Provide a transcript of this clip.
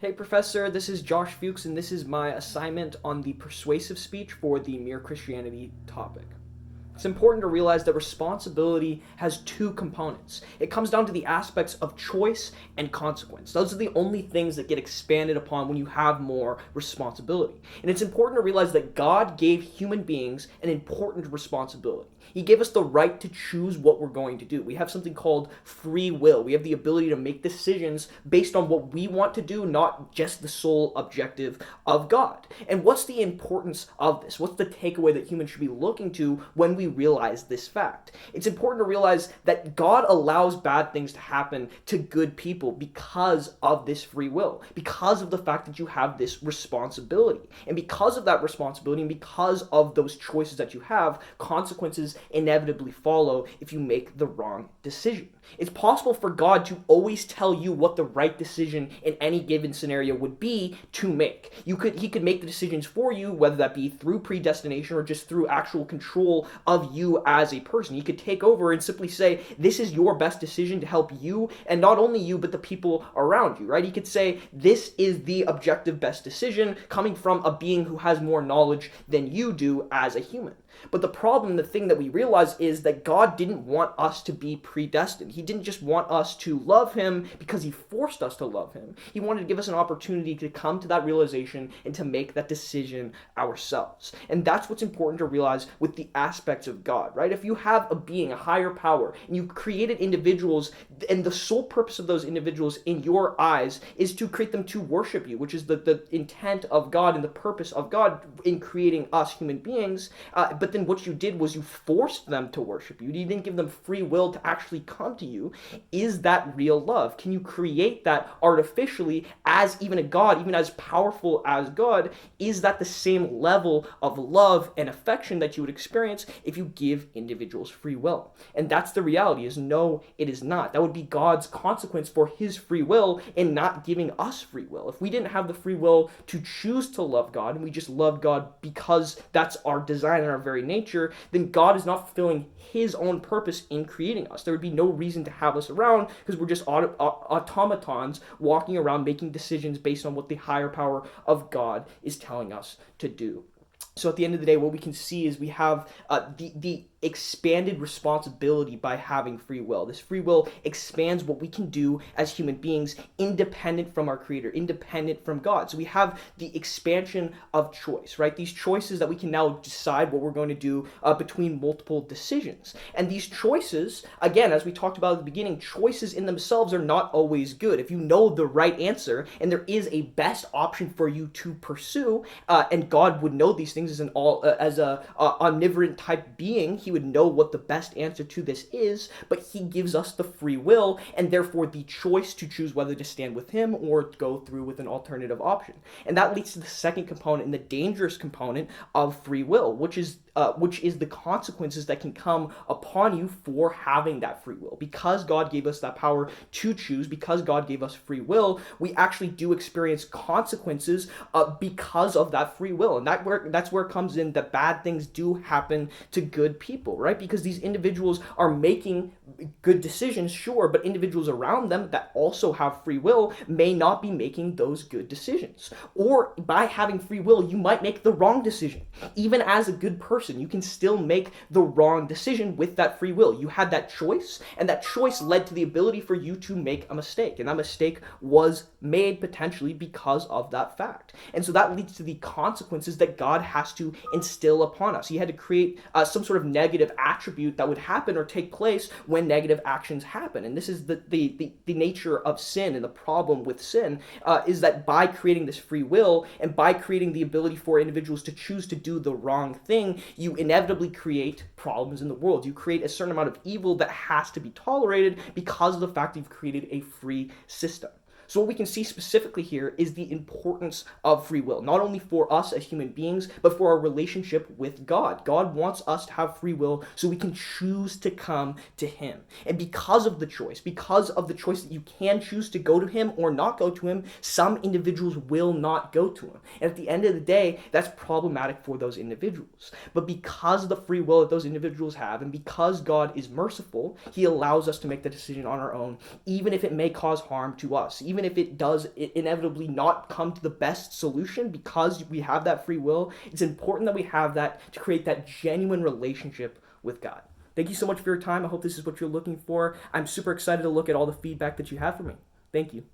Hey Professor, this is Josh Fuchs and this is my assignment on the persuasive speech for the Mere Christianity topic. It's important to realize that responsibility has two components. It comes down to the aspects of choice and consequence. Those are the only things that get expanded upon when you have more responsibility. And it's important to realize that God gave human beings an important responsibility. He gave us the right to choose what we're going to do. We have something called free will. We have the ability to make decisions based on what we want to do, not just the sole objective of God. And what's the importance of this? What's the takeaway that humans should be looking to when we realize this fact? It's important to realize that God allows bad things to happen to good people because of this free will, because of the fact that you have this responsibility. And because of that responsibility and because of those choices that you have, consequences inevitably follow if you make the wrong decision. It's possible for God to always tell you what the right decision in any given scenario would be to make. He could make the decisions for you, whether that be through predestination or just through actual control of you as a person. He could take over and simply say, this is your best decision to help you, and not only you, but the people around you, right? He could say, this is the objective best decision coming from a being who has more knowledge than you do as a human. But the problem, the thing that we realize is that God didn't want us to be predestined. He didn't just want us to love him because he forced us to love him. He wanted to give us an opportunity to come to that realization and to make that decision ourselves. And that's what's important to realize with the aspects of God, right? If you have a being, a higher power, and you've created individuals, and the sole purpose of those individuals in your eyes is to create them to worship you, which is the intent of God and the purpose of God in creating us human beings, but then what you did was you forced them to worship you. You didn't give them free will to actually come to you. Is that real love? Can you create that artificially as even a God, even as powerful as God? Is that the same level of love and affection that you would experience if you give individuals free will? And that's the reality, is no, it is not. That would be God's consequence for his free will in not giving us free will. If we didn't have the free will to choose to love God and we just love God because that's our design and our very nature, then God is not fulfilling his own purpose in creating us. There would be no reason to have us around because we're just automatons walking around making decisions based on what the higher power of God is telling us to do. So at the end of the day, what we can see is we have the expanded responsibility by having free will. This free will expands what we can do as human beings independent from our creator, independent from God. So we have the expansion of choice, right? These choices that we can now decide what we're going to do between multiple decisions. And these choices, again, as we talked about at the beginning, choices in themselves are not always good. If you know the right answer and there is a best option for you to pursue, and God would know these things as a omnivorent type being, he would know what the best answer to this is, but he gives us the free will and therefore the choice to choose whether to stand with him or go through with an alternative option. And that leads to the second component and the dangerous component of free will, which is the consequences that can come upon you for having that free will. Because God gave us that power to choose, because God gave us free will, we actually do experience consequences because of that free will. And that's where it comes in that bad things do happen to good people, right? Because these individuals are making good decisions, sure, but individuals around them that also have free will may not be making those good decisions. Or by having free will, you might make the wrong decision. Even as a good person, you can still make the wrong decision with that free will. You had that choice, and that choice led to the ability for you to make a mistake. And that mistake was made potentially because of that fact. And so that leads to the consequences that God has to instill upon us. He had to create some sort of negative attribute that would happen or take place when negative actions happen. And this is the nature of sin, and the problem with sin is that by creating this free will and by creating the ability for individuals to choose to do the wrong thing, you inevitably create problems in the world. You create a certain amount of evil that has to be tolerated because of the fact that you've created a free system. So what we can see specifically here is the importance of free will, not only for us as human beings, but for our relationship with God. God wants us to have free will so we can choose to come to him. And because of the choice that you can choose to go to him or not go to him, some individuals will not go to him. And at the end of the day, that's problematic for those individuals. But because of the free will that those individuals have, and because God is merciful, he allows us to make the decision on our own, even if it may cause harm to us, even even if it does inevitably not come to the best solution, because we have that free will, it's important that we have that to create that genuine relationship with God. Thank you so much for your time. I hope this is what you're looking for. I'm super excited to look at all the feedback that you have for me. Thank you.